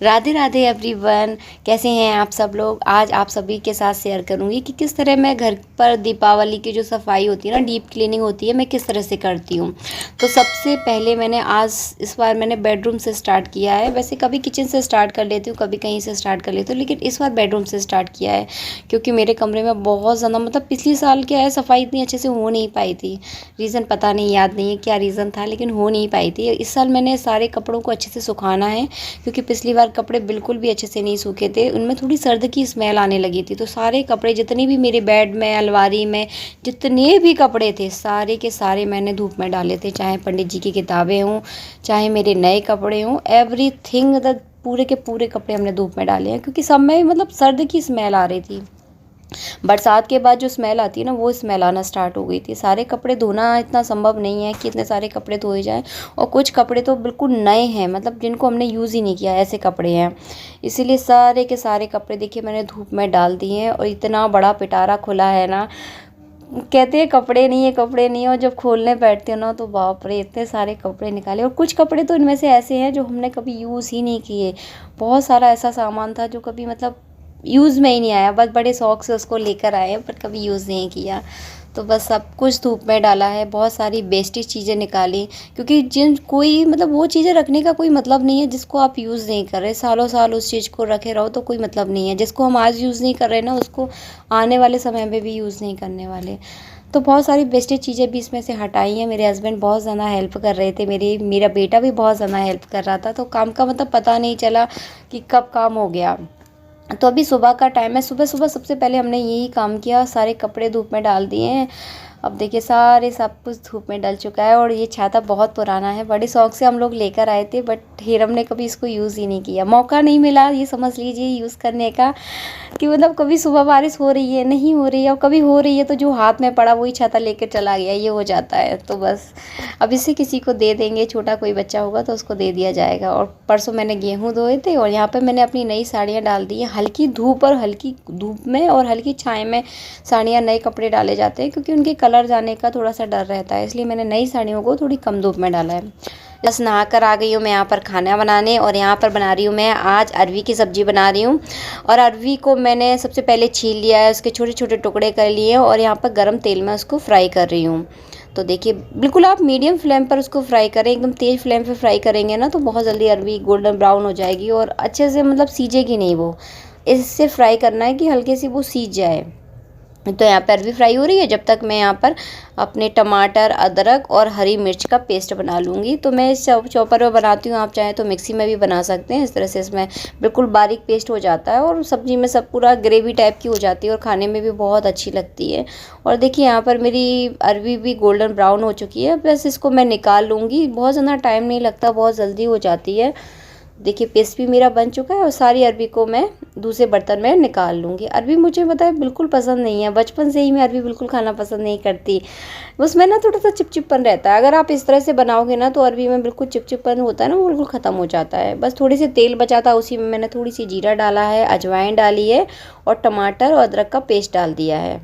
Radhe Radhe everyone. कैसे हैं आप सब लोग। आज आप सभी के साथ शेयर करूंगी कि किस तरह मैं घर पर दीपावली की जो सफाई होती है ना, डीप क्लीनिंग होती है, मैं किस तरह से करती हूँ। तो सबसे पहले मैंने इस बार मैंने बेडरूम से स्टार्ट किया है। वैसे कभी किचन से स्टार्ट कर लेती हूँ, कभी कहीं से स्टार्ट कर लेती हूँ, लेकिन इस बार बेडरूम से स्टार्ट किया है क्योंकि मेरे कमरे में बहुत ज़्यादा मतलब पिछली साल क्या है, सफाई इतनी अच्छे से हो नहीं पाई थी। रीज़न पता नहीं, याद नहीं है क्या रीज़न था, लेकिन हो नहीं पाई थी। इस साल मैंने सारे कपड़ों को अच्छे से सुखाना है क्योंकि पिछली बार कपड़े बिल्कुल भी अच्छे से नहीं सूखे थे, उनमें थोड़ी सर्द की स्मेल आने लगी थी। तो सारे कपड़े जितने भी मेरे बेड में, अलमारी में जितने भी कपड़े थे, सारे के सारे मैंने धूप में डाले थे। चाहे पंडित जी की किताबें हों, चाहे मेरे नए कपड़े हों, एवरीथिंग द पूरे के पूरे कपड़े हमने धूप में डाले हैं क्योंकि सब में मतलब सर्द की स्मेल आ रही थी। बरसात के बाद जो स्मेल आती है ना, वो स्मेल आना स्टार्ट हो गई थी। सारे कपड़े धोना इतना संभव नहीं है कि इतने सारे कपड़े धोए जाएं, और कुछ कपड़े तो बिल्कुल नए हैं, मतलब जिनको हमने यूज़ ही नहीं किया, ऐसे कपड़े हैं। इसीलिए सारे के सारे कपड़े देखिए मैंने धूप में डाल दिए हैं। और इतना बड़ा पिटारा खुला है ना, कहते हैं कपड़े नहीं है, कपड़े नहीं है, और जब खोलने बैठते हो ना तो बाप रे, इतने सारे कपड़े निकाले। और कुछ कपड़े तो इनमें से ऐसे हैं जो हमने कभी यूज़ ही नहीं किए। बहुत सारा ऐसा सामान था जो कभी मतलब यूज़ में ही नहीं आया, बस बड़े शौक से उसको लेकर आए पर कभी यूज़ नहीं किया। तो बस सब कुछ धूप में डाला है, बहुत सारी वेस्टेज चीज़ें निकाली क्योंकि जिन कोई मतलब वो चीज़ें रखने का कोई मतलब नहीं है जिसको आप यूज़ नहीं कर रहे। सालों साल उस चीज़ को रखे रहो तो कोई मतलब नहीं है। जिसको हम आज यूज़ नहीं कर रहे ना, उसको आने वाले समय में भी यूज़ नहीं करने वाले। तो बहुत सारी वेस्टेज चीज़ें भी इसमें से हटाई हैं। मेरे हस्बैंड बहुत ज़्यादा हेल्प कर रहे थे, मेरा बेटा भी बहुत ज़्यादा हेल्प कर रहा था। तो काम का मतलब पता नहीं चला कि कब काम हो गया। तो अभी सुबह का टाइम है, सुबह सुबह सबसे पहले हमने यही काम किया, सारे कपड़े धूप में डाल दिए हैं। अब देखिए सारे सब कुछ धूप में डल चुका है। और ये छाता बहुत पुराना है, बड़े शौक से हम लोग लेकर आए थे, बट हीरम ने कभी इसको यूज़ ही नहीं किया, मौका नहीं मिला, ये समझ लीजिए यूज़ करने का। कि मतलब कभी सुबह बारिश हो रही है, नहीं हो रही है, और कभी हो रही है तो जो हाथ में पड़ा वही छाता लेकर चला गया, ये हो जाता है। तो बस अब इसे किसी को दे देंगे, छोटा कोई बच्चा होगा तो उसको दे दिया जाएगा। और परसों मैंने गेहूँ धोए थे और यहाँ पे मैंने अपनी नई साड़ियाँ डाल दी हैं। हल्की धूप और हल्की धूप में और हल्की छाए में साड़ियाँ, नए कपड़े डाले जाते हैं क्योंकि उनके कलर जाने का थोड़ा सा डर रहता है, इसलिए मैंने नई साड़ियों को थोड़ी कम धूप में डाला है। बस नहा कर आ गई हूँ मैं यहाँ पर खाना बनाने, और यहाँ पर बना रही हूँ मैं आज अरवी की सब्ज़ी बना रही हूँ। और अरवी को मैंने सबसे पहले छील लिया है, उसके छोटे छोटे टुकड़े कर लिए हैं और यहाँ पर गरम तेल में उसको फ्राई कर रही हूँ। तो देखिए बिल्कुल आप मीडियम फ्लेम पर उसको फ्राई करें, एकदम तेज़ फ्लेम पे फ्राई करेंगे ना तो बहुत जल्दी अरवी गोल्डन ब्राउन हो जाएगी और अच्छे से मतलब सीजेगी नहीं वो। इससे फ्राई करना है कि हल्के सी वो सीज जाए। तो यहाँ पर अरवी फ्राई हो रही है, जब तक मैं यहाँ पर अपने टमाटर, अदरक और हरी मिर्च का पेस्ट बना लूँगी। तो मैं इस चॉपर में बनाती हूँ, आप चाहें तो मिक्सी में भी बना सकते हैं। इस तरह से इसमें बिल्कुल बारीक पेस्ट हो जाता है और सब्ज़ी में सब पूरा ग्रेवी टाइप की हो जाती है और खाने में भी बहुत अच्छी लगती है। और देखिए यहाँ पर मेरी अरवी भी गोल्डन ब्राउन हो चुकी है, बस इसको मैं निकाल लूँगी। बहुत ज़्यादा टाइम नहीं लगता, बहुत जल्दी हो जाती है। देखिए पेस्ट भी मेरा बन चुका है और सारी अरवी को मैं दूसरे बर्तन में निकाल लूँगी। अरवी मुझे पता है बिल्कुल पसंद नहीं है, बचपन से ही मैं अरवी बिल्कुल खाना पसंद नहीं करती। उसमें ना थोड़ा सा चिपचिपन रहता है। अगर आप इस तरह से बनाओगे ना तो अरवी में बिल्कुल चिपचिपन होता है ना, वो बिल्कुल ख़त्म हो जाता है। बस थोड़ी सी तेल बचा था, उसी में मैंने थोड़ी सी जीरा डाला है, अजवाइन डाली है और टमाटर और अदरक का पेस्ट डाल दिया है।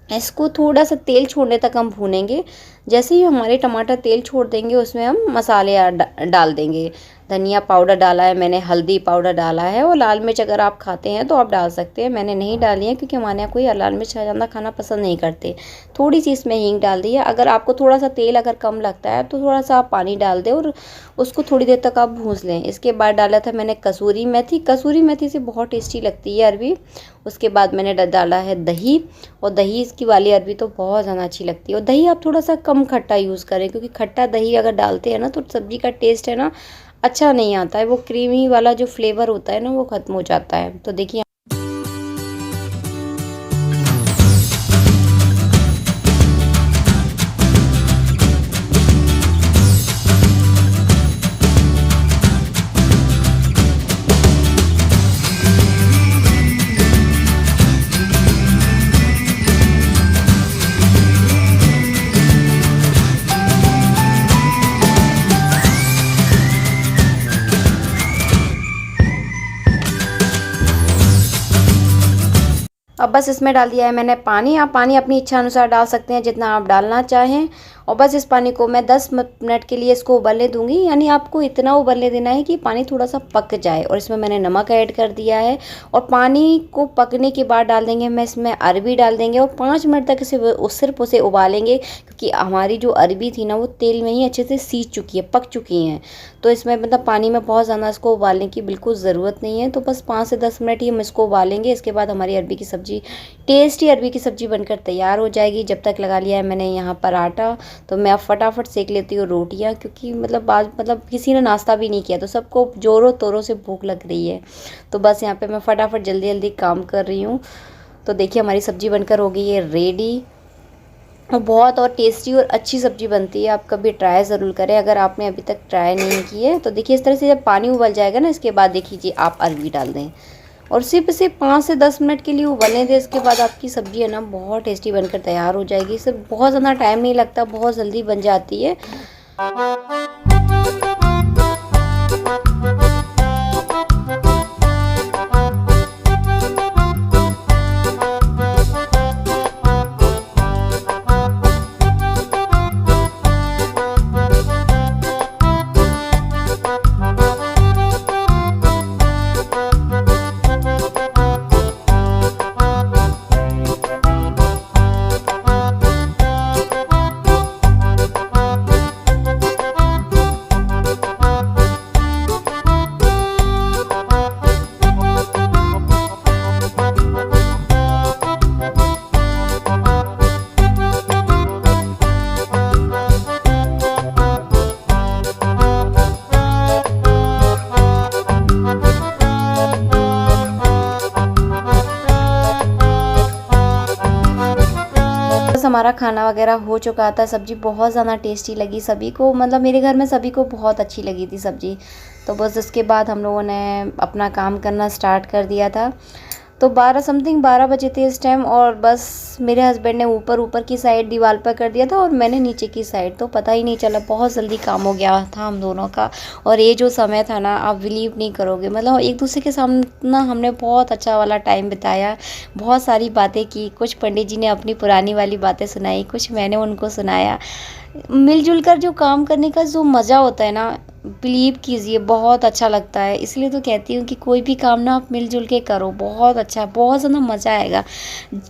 इसको थोड़ा सा तेल छोड़ने तक हम भूनेंगे। जैसे ही हमारे टमाटर तेल छोड़ देंगे उसमें हम मसाले डाल देंगे। धनिया पाउडर डाला है मैंने, हल्दी पाउडर डाला है, और लाल मिर्च अगर आप खाते हैं तो आप डाल सकते हैं। मैंने नहीं डाली है क्योंकि हमारे यहाँ कोई लाल मिर्च ज़्यादा खाना पसंद नहीं करते। थोड़ी सी इसमें हींग डाल दी है। अगर आपको थोड़ा सा तेल अगर कम लगता है तो थोड़ा सा आप पानी डाल दें और उसको थोड़ी देर तक आप भून लें। इसके बाद डाला था मैंने कसूरी मेथी। कसूरी मेथी से बहुत टेस्टी लगती है अरवी। उसके बाद मैंने डाला है दही, और दही इसकी वाली अरवी तो बहुत ज़्यादा अच्छी लगती है। और दही आप थोड़ा सा कम खट्टा यूज़ करें क्योंकि खट्टा दही अगर डालते हैं ना तो सब्ज़ी का टेस्ट है ना अच्छा नहीं आता है, वो क्रीमी वाला जो फ्लेवर होता है ना वो ख़त्म हो जाता है। तो देखिए अब बस इसमें डाल दिया है मैंने पानी। आप पानी अपनी इच्छा अनुसार डाल सकते हैं जितना आप डालना चाहें। और बस इस पानी को मैं 10 मिनट के लिए इसको उबलने दूंगी। यानी आपको इतना उबलने देना है कि पानी थोड़ा सा पक जाए। और इसमें मैंने नमक ऐड कर दिया है और पानी को पकने के बाद डाल देंगे मैं इसमें अरबी डाल देंगे और 5 मिनट तक इसे सिर्फ उसे उबालेंगे, क्योंकि हमारी जो अरबी थी ना वो तेल में ही अच्छे से सीज चुकी है, पक चुकी हैं। तो इसमें मतलब पानी में बहुत ज़्यादा इसको उबालने की बिल्कुल ज़रूरत नहीं है। तो बस 5 से 10 मिनट ही हम इसको उबालेंगे। इसके बाद हमारी अरबी की सब्ज़ी, टेस्टी अरबी की सब्ज़ी बनकर तैयार हो जाएगी। जब तक लगा लिया है मैंने यहाँ पर आटा, तो मैं अब फटाफट सेक लेती हूँ रोटियाँ, क्योंकि मतलब किसी ने नाश्ता भी नहीं किया तो सबको ज़ोरों तोरों से भूख लग रही है। तो बस यहाँ पे मैं फटाफट जल्दी जल्दी काम कर रही हूँ। तो देखिए हमारी सब्ज़ी बनकर हो गई है रेडी। और बहुत और टेस्टी और अच्छी सब्ज़ी बनती है। आप कभी ट्राई ज़रूर करें अगर आपने अभी तक ट्राई नहीं की है। तो देखिए इस तरह से जब पानी उबल जाएगा ना, इसके बाद देखिए आप अरबी डाल दें और सिर्फ इसे 5 से 10 मिनट के लिए उबलने दें। इसके बाद आपकी सब्ज़ी है ना बहुत टेस्टी बनकर तैयार हो जाएगी। इससे बहुत ज़्यादा टाइम नहीं लगता, बहुत जल्दी बन जाती है। बस हमारा खाना वगैरह हो चुका था। सब्ज़ी बहुत ज़्यादा टेस्टी लगी सभी को, मतलब मेरे घर में सभी को बहुत अच्छी लगी थी सब्ज़ी। तो बस इसके बाद हम लोगों ने अपना काम करना स्टार्ट कर दिया था। तो 12 बजे थे इस टाइम। और बस मेरे हस्बैंड ने ऊपर की साइड दीवार पर कर दिया था और मैंने नीचे की साइड। तो पता ही नहीं चला, बहुत जल्दी काम हो गया था हम दोनों का। और ये जो समय था ना, आप बिलीव नहीं करोगे, मतलब एक दूसरे के सामने ना हमने बहुत अच्छा वाला टाइम बिताया, बहुत सारी बातें की। कुछ पंडित जी ने अपनी पुरानी वाली बातें सुनाई, कुछ मैंने उनको सुनाया। मिलजुल कर जो काम करने का जो मज़ा होता है ना, बिलीव कीजिए बहुत अच्छा लगता है। इसलिए तो कहती हूँ कि कोई भी काम ना आप मिलजुल के करो, बहुत अच्छा, बहुत ज़्यादा मज़ा आएगा।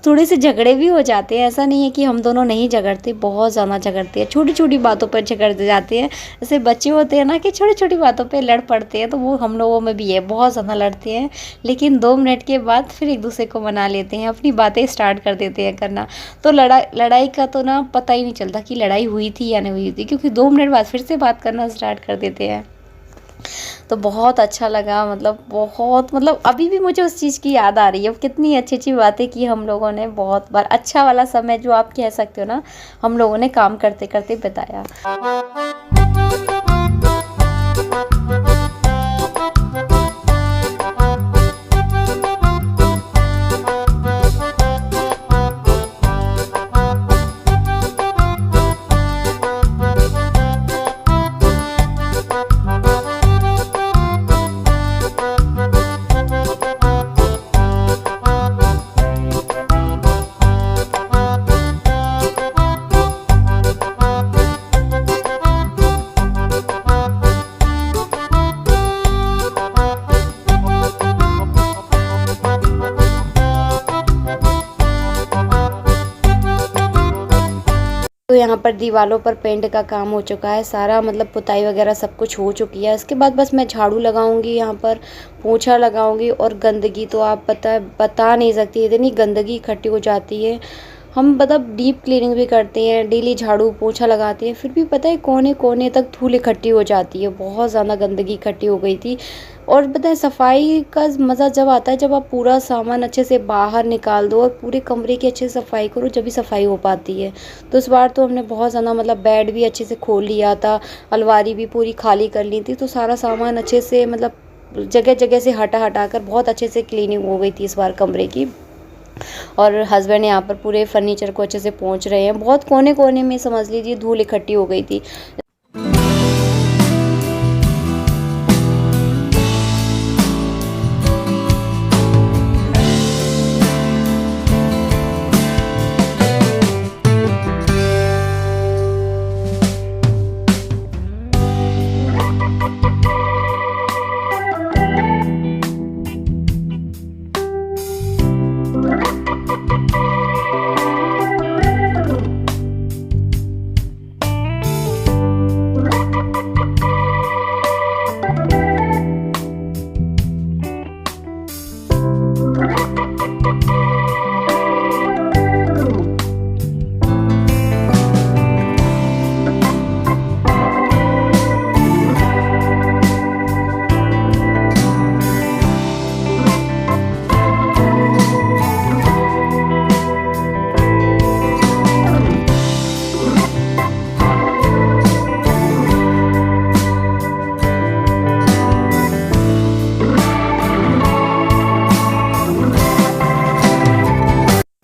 थोड़े से झगड़े भी हो जाते हैं, ऐसा नहीं है कि हम दोनों नहीं झगड़ते, बहुत ज़्यादा झगड़ते हैं, छोटी छोटी बातों पर झगड़ जाते हैं। जैसे बच्चे होते हैं ना कि छोटी छोटी बातों पे लड़ पड़ते हैं, तो वो हम लोगों में भी है, बहुत ज़्यादा लड़ते हैं। लेकिन 2 मिनट के बाद फिर एक दूसरे को मना लेते हैं, अपनी बातें स्टार्ट कर देते हैं करना। तो लड़ाई का तो ना पता ही नहीं चलता कि लड़ाई हुई थी या नहीं हुई थी, क्योंकि 2 मिनट बाद फिर से बात करना स्टार्ट कर देते हैं। तो बहुत अच्छा लगा, मतलब अभी भी मुझे उस चीज़ की याद आ रही है। कितनी अच्छी अच्छी बातें की हम लोगों ने, बहुत बार अच्छा वाला समय जो आप कह सकते हो ना, हम लोगों ने काम करते करते बिताया। तो यहाँ पर दीवारों पर पेंट का काम हो चुका है सारा, मतलब पुताई वगैरह सब कुछ हो चुकी है। इसके बाद बस मैं झाड़ू लगाऊंगी, यहाँ पर पोछा लगाऊंगी। और गंदगी तो आप बता नहीं सकती, इतनी गंदगी इकट्ठी हो जाती है। हम मतलब डीप क्लीनिंग भी करते हैं, डेली झाड़ू पोछा लगाते हैं, फिर भी पता है कोने कोने तक धूल इकट्ठी हो जाती है। बहुत ज़्यादा गंदगी इकट्ठी हो गई थी। और पता है सफाई का मज़ा जब आता है जब आप पूरा सामान अच्छे से बाहर निकाल दो और पूरे कमरे की अच्छे से सफाई करो, जब भी सफाई हो पाती है। तो इस बार तो हमने बहुत ज़्यादा मतलब बेड भी अच्छे से खोल लिया था, अलमारी भी पूरी खाली कर ली थी। तो सारा सामान अच्छे से मतलब जगह जगह से हटा कर बहुत अच्छे से क्लीनिंग हो गई थी इस बार कमरे की। और हस्बैंड यहाँ पर पूरे फर्नीचर को अच्छे से पोंछ रहे हैं। बहुत कोने कोने में समझ लीजिए धूल इकट्ठी हो गई थी।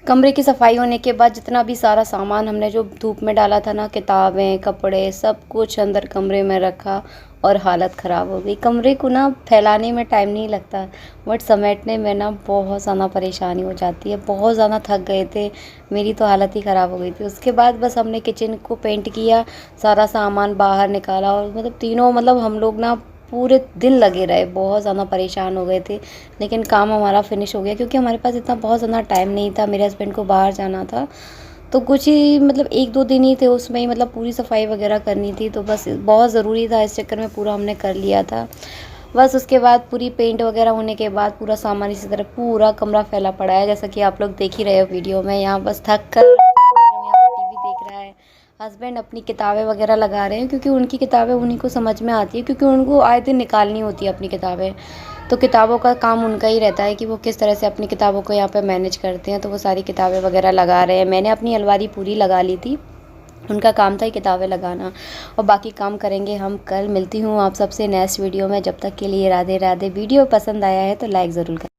कमरे की सफाई होने के बाद जितना भी सारा सामान हमने जो धूप में डाला था ना, किताबें, कपड़े, सब कुछ अंदर कमरे में रखा और हालत ख़राब हो गई। कमरे को ना फैलाने में टाइम नहीं लगता, बट समेटने में ना बहुत ज़्यादा परेशानी हो जाती है। बहुत ज़्यादा थक गए थे, मेरी तो हालत ही ख़राब हो गई थी। उसके बाद बस हमने किचन को पेंट किया, सारा सामान बाहर निकाला और मतलब तीनों मतलब हम लोग ना पूरे दिन लगे रहे, बहुत ज़्यादा परेशान हो गए थे। लेकिन काम हमारा फिनिश हो गया क्योंकि हमारे पास इतना बहुत ज़्यादा टाइम नहीं था, मेरे हस्बैंड को बाहर जाना था। तो कुछ ही मतलब 1-2 दिन ही थे, उसमें ही मतलब पूरी सफाई वगैरह करनी थी, तो बस बहुत ज़रूरी था, इस चक्कर में पूरा हमने कर लिया था। बस उसके बाद पूरी पेंट वगैरह होने के बाद पूरा सामान इसी तरह पूरा कमरा फैला पड़ा है, जैसा कि आप लोग देख ही रहे हो वीडियो में। यहाँ बस थक कर यहाँ पर टीवी देख रहा है, हस्बैंड अपनी किताबें वगैरह लगा रहे हैं क्योंकि उनकी किताबें उन्हीं को समझ में आती है, क्योंकि उनको आए दिन निकालनी होती है अपनी किताबें। तो किताबों का काम उनका ही रहता है कि वो किस तरह से अपनी किताबों को यहाँ पे मैनेज करते हैं। तो वो सारी किताबें वगैरह लगा रहे हैं, मैंने अपनी अलमारी पूरी लगा ली थी, उनका काम था ये किताबें लगाना। और बाकी काम करेंगे हम कल। मिलती हूँ आप सबसे नेक्स्ट वीडियो में, जब तक के लिए राधे राधे। वीडियो पसंद आया है तो लाइक ज़रूर करें।